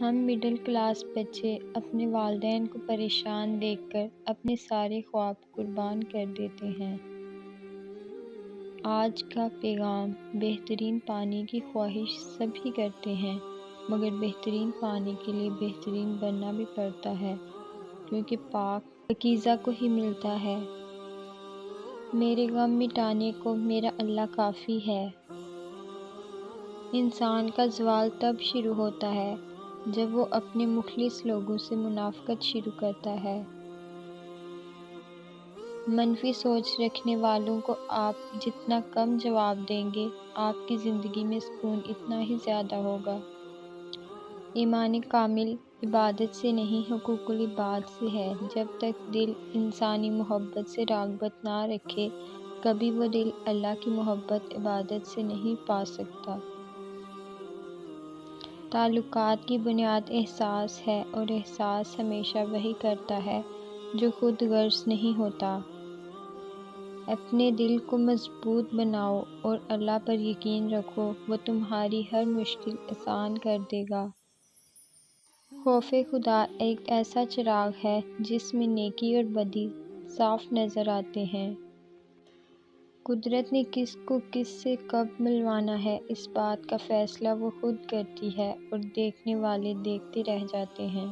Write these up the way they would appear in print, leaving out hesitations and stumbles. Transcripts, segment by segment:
ہم middle class بچے اپنے والدین کو پریشان دیکھ کر اپنے سارے خواب قربان کر دیتے ہیں۔ آج کا پیغام: بہترین پانی کی خواہش سبھی کرتے ہیں، مگر بہترین پانی کے لیے بہترین بننا بھی پڑتا ہے، کیونکہ پاک پاکیزہ کو ہی ملتا ہے۔ میرے غم مٹانے کو میرا اللہ کافی ہے۔ انسان کا زوال تب شروع ہوتا ہے جب وہ اپنے مخلص لوگوں سے منافقت شروع کرتا ہے۔ منفی سوچ رکھنے والوں کو آپ جتنا کم جواب دیں گے، آپ کی زندگی میں سکون اتنا ہی زیادہ ہوگا۔ ایمان کامل عبادت سے نہیں، حقوق العباد سے ہے۔ جب تک دل انسانی محبت سے رغبت نہ رکھے، کبھی وہ دل اللہ کی محبت عبادت سے نہیں پا سکتا۔ تعلقات کی بنیاد احساس ہے، اور احساس ہمیشہ وہی کرتا ہے جو خود غرض نہیں ہوتا۔ اپنے دل کو مضبوط بناؤ اور اللہ پر یقین رکھو، وہ تمہاری ہر مشکل آسان کر دے گا۔ خوف خدا ایک ایسا چراغ ہے جس میں نیکی اور بدی صاف نظر آتے ہیں۔ قدرت نے کس کو کس سے کب ملوانا ہے، اس بات کا فیصلہ وہ خود کرتی ہے، اور دیکھنے والے دیکھتے رہ جاتے ہیں۔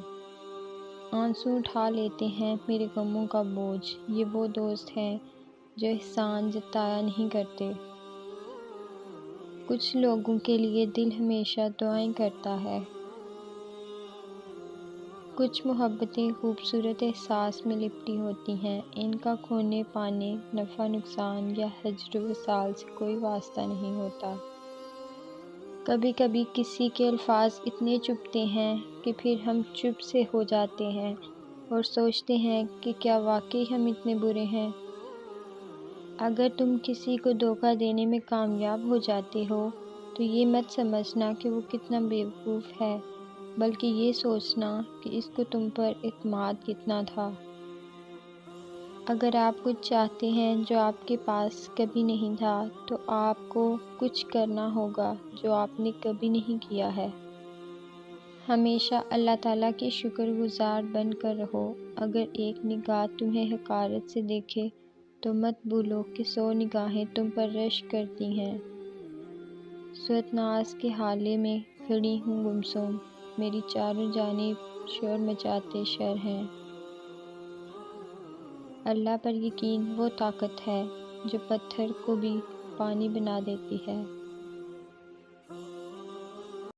آنسو اٹھا لیتے ہیں میرے غموں کا بوجھ، یہ وہ دوست ہیں جو احسان جتایا نہیں کرتے۔ کچھ لوگوں کے لیے دل ہمیشہ دعائیں کرتا ہے۔ کچھ محبتیں خوبصورت احساس میں لپٹی ہوتی ہیں، ان کا کھونے پانے، نفع نقصان یا ہجر و وصال سے کوئی واسطہ نہیں ہوتا۔ کبھی کبھی کسی کے الفاظ اتنے چبھتے ہیں کہ پھر ہم چپ سے ہو جاتے ہیں اور سوچتے ہیں کہ کیا واقعی ہم اتنے برے ہیں؟ اگر تم کسی کو دھوکہ دینے میں کامیاب ہو جاتے ہو تو یہ مت سمجھنا کہ وہ کتنا بیوقوف ہے، بلکہ یہ سوچنا کہ اس کو تم پر اعتماد کتنا تھا۔ اگر آپ کچھ چاہتے ہیں جو آپ کے پاس کبھی نہیں تھا، تو آپ کو کچھ کرنا ہوگا جو آپ نے کبھی نہیں کیا ہے۔ ہمیشہ اللہ تعالیٰ کے شکر گزار بن کر رہو۔ اگر ایک نگاہ تمہیں حقارت سے دیکھے تو مت بھولو کہ 100 نگاہیں تم پر رشک کرتی ہیں۔ سورۃ ناس کے حالے میں کھڑی ہوں گمسم، میری چاروں جانب شور مچاتے شر ہیں۔ اللہ پر یقین وہ طاقت ہے جو پتھر کو بھی پانی بنا دیتی ہے۔